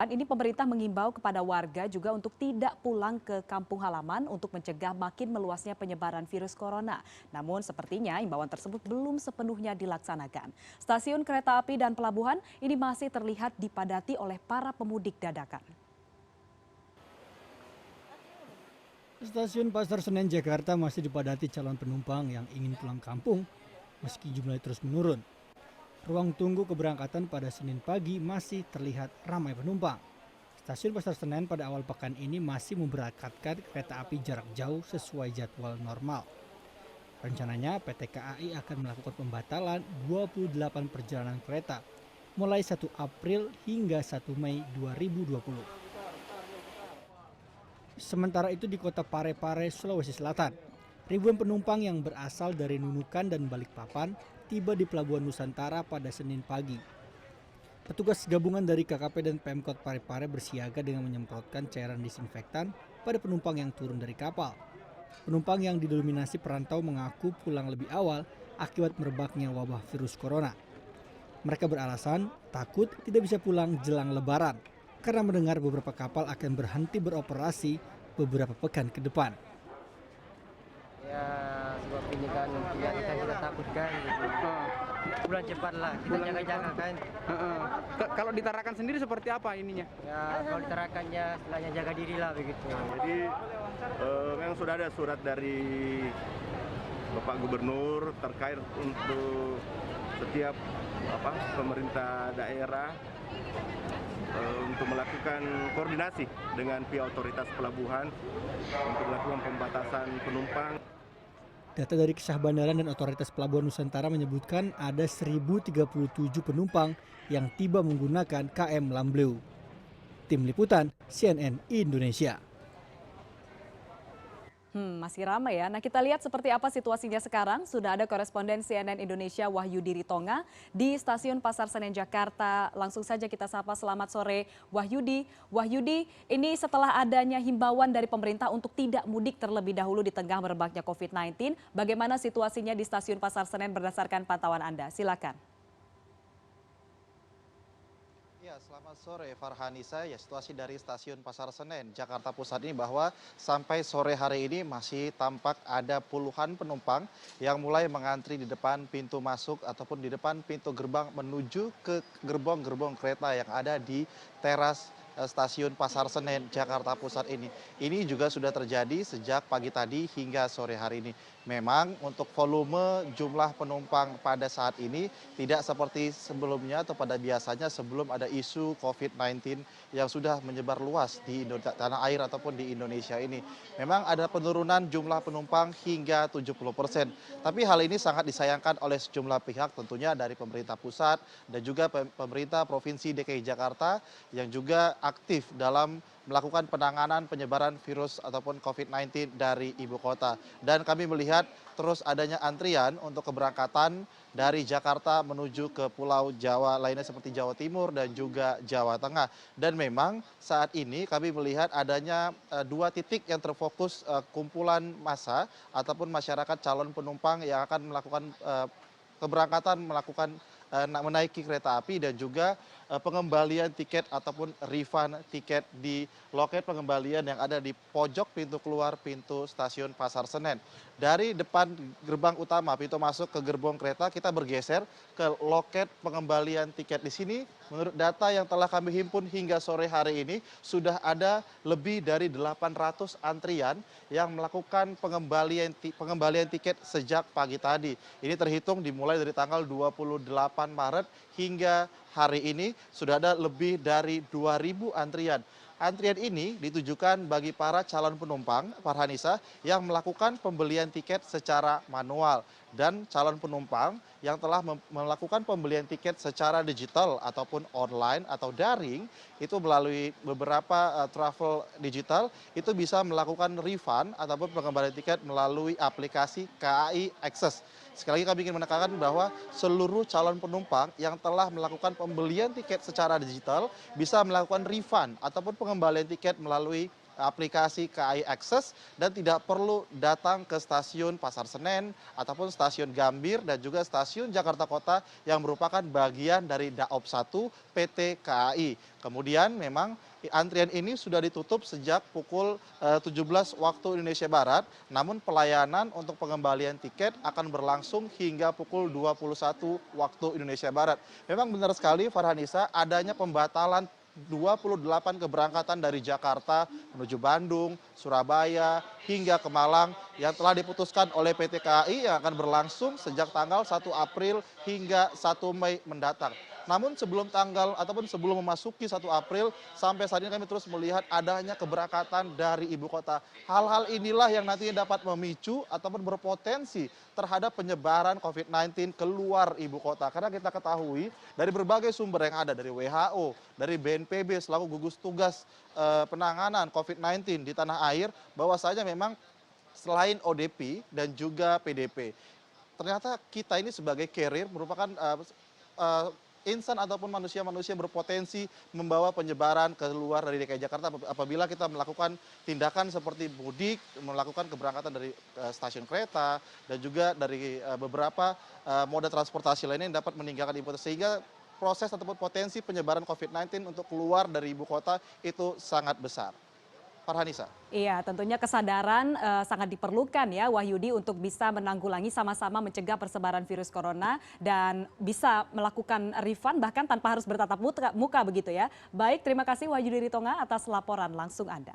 pekan ini pemerintah mengimbau kepada warga juga untuk tidak pulang ke kampung halaman untuk mencegah makin meluasnya penyebaran virus corona. Namun sepertinya imbauan tersebut belum sepenuhnya dilaksanakan. Stasiun kereta api dan pelabuhan ini masih terlihat dipadati oleh para pemudik dadakan. Stasiun Pasar Senen Jakarta masih dipadati calon penumpang yang ingin pulang kampung meski jumlahnya terus menurun. Ruang tunggu keberangkatan pada Senin pagi masih terlihat ramai penumpang. Stasiun Pasar Senen pada awal pekan ini masih memberangkatkan kereta api jarak jauh sesuai jadwal normal. Rencananya PT KAI akan melakukan pembatalan 28 perjalanan kereta mulai 1 April hingga 1 Mei 2020. Sementara itu di kota Parepare, Sulawesi Selatan, ribuan penumpang yang berasal dari Nunukan dan Balikpapan tiba di Pelabuhan Nusantara pada Senin pagi. Petugas gabungan dari KKP dan Pemkot Parepare bersiaga dengan menyemprotkan cairan disinfektan pada penumpang yang turun dari kapal. Penumpang yang didominasi perantau mengaku pulang lebih awal akibat merebaknya wabah virus corona. Mereka beralasan takut tidak bisa pulang jelang Lebaran karena mendengar beberapa kapal akan berhenti beroperasi beberapa pekan ke depan. Ya sebab ini kan yang kita takutkan gitu. Bulan cepat lah, kita jaga-jaga kan. Kalau di Tarakan sendiri seperti apa ininya? Ya kalau di Tarakannya istilahnya jaga diri lah begitu. Jadi memang sudah ada surat dari Bapak Gubernur terkait untuk setiap pemerintah daerah untuk melakukan koordinasi dengan pihak otoritas pelabuhan untuk melakukan pembatasan penumpang. Data dari Kesah Bandaran dan Otoritas Pelabuhan Nusantara menyebutkan ada 1.037 penumpang yang tiba menggunakan KM Lambleu. Tim Liputan CNN Indonesia. Masih ramai ya. Nah, kita lihat seperti apa situasinya sekarang. Sudah ada koresponden CNN Indonesia Wahyudi Ritonga di Stasiun Pasar Senen Jakarta. Langsung saja kita sapa, selamat sore Wahyudi. Wahyudi, ini setelah adanya himbauan dari pemerintah untuk tidak mudik terlebih dahulu di tengah merebaknya COVID-19, bagaimana situasinya di Stasiun Pasar Senen berdasarkan pantauan Anda? Silakan. Ya, selamat sore Farhanisa. Ya, situasi dari Stasiun Pasar Senen Jakarta Pusat ini bahwa sampai sore hari ini masih tampak ada puluhan penumpang yang mulai mengantri di depan pintu masuk ataupun di depan pintu gerbang menuju ke gerbong-gerbong kereta yang ada di teras Stasiun Pasar Senen Jakarta Pusat ini. Ini juga sudah terjadi sejak pagi tadi hingga sore hari ini. Memang untuk volume jumlah penumpang pada saat ini tidak seperti sebelumnya atau pada biasanya sebelum ada isu COVID-19 yang sudah menyebar luas di tanah air ataupun di Indonesia ini. Memang ada penurunan jumlah penumpang hingga 70%. Tapi hal ini sangat disayangkan oleh sejumlah pihak, tentunya dari pemerintah pusat dan juga pemerintah Provinsi DKI Jakarta yang juga aktif dalam melakukan penanganan penyebaran virus ataupun COVID-19 dari ibu kota. Dan kami melihat terus adanya antrian untuk keberangkatan dari Jakarta menuju ke Pulau Jawa lainnya seperti Jawa Timur dan juga Jawa Tengah. Dan memang saat ini kami melihat adanya dua titik yang terfokus kumpulan massa ataupun masyarakat calon penumpang yang akan melakukan keberangkatan menaiki kereta api dan juga pengembalian tiket ataupun refund tiket di loket pengembalian yang ada di pojok pintu keluar pintu Stasiun Pasar Senen. Dari depan gerbang utama pintu masuk ke gerbong kereta kita bergeser ke loket pengembalian tiket di sini. Menurut data yang telah kami himpun hingga sore hari ini sudah ada lebih dari 800 antrian yang melakukan pengembalian tiket sejak pagi tadi. Ini terhitung dimulai dari tanggal 28 Maret hingga hari ini sudah ada lebih dari 2.000 antrian. Antrian ini ditujukan bagi para calon penumpang, Farhanisa, yang melakukan pembelian tiket secara manual. Dan calon penumpang yang telah melakukan pembelian tiket secara digital ataupun online atau daring, itu melalui beberapa travel digital, itu bisa melakukan refund ataupun pengembalian tiket melalui aplikasi KAI Access. Sekali lagi kami ingin menekankan bahwa seluruh calon penumpang yang telah melakukan pembelian tiket secara digital bisa melakukan refund ataupun pengembalian tiket melalui aplikasi KAI Access dan tidak perlu datang ke stasiun Pasar Senen ataupun stasiun Gambir dan juga stasiun Jakarta Kota yang merupakan bagian dari Daop 1 PT KAI. Kemudian memang antrian ini sudah ditutup sejak pukul 17 waktu Indonesia Barat, namun pelayanan untuk pengembalian tiket akan berlangsung hingga pukul 21 waktu Indonesia Barat. Memang benar sekali Farhanisa, adanya pembatalan 28 keberangkatan dari Jakarta menuju Bandung, Surabaya, hingga ke Malang yang telah diputuskan oleh PT KAI yang akan berlangsung sejak tanggal 1 April hingga 1 Mei mendatang. Namun sebelum tanggal ataupun sebelum memasuki 1 April, sampai saat ini kami terus melihat adanya keberangkatan dari ibu kota. Hal-hal inilah yang nantinya dapat memicu ataupun berpotensi terhadap penyebaran COVID-19 keluar ibu kota. Karena kita ketahui dari berbagai sumber yang ada, dari WHO, dari BNPB selaku gugus tugas penanganan COVID-19 di tanah air, bahwasanya memang selain ODP dan juga PDP, ternyata kita ini sebagai carrier merupakan insan ataupun manusia-manusia berpotensi membawa penyebaran keluar dari DKI Jakarta apabila kita melakukan tindakan seperti mudik, melakukan keberangkatan dari stasiun kereta dan juga dari beberapa moda transportasi lainnya yang dapat meninggalkan ibu kota, sehingga proses ataupun potensi penyebaran COVID-19 untuk keluar dari ibu kota itu sangat besar. Farhanisa. Iya, tentunya kesadaran sangat diperlukan ya Wahyudi untuk bisa menanggulangi sama-sama mencegah persebaran virus corona dan bisa melakukan refund bahkan tanpa harus bertatap muka begitu ya. Baik, terima kasih Wahyudi Ritonga atas laporan langsung Anda.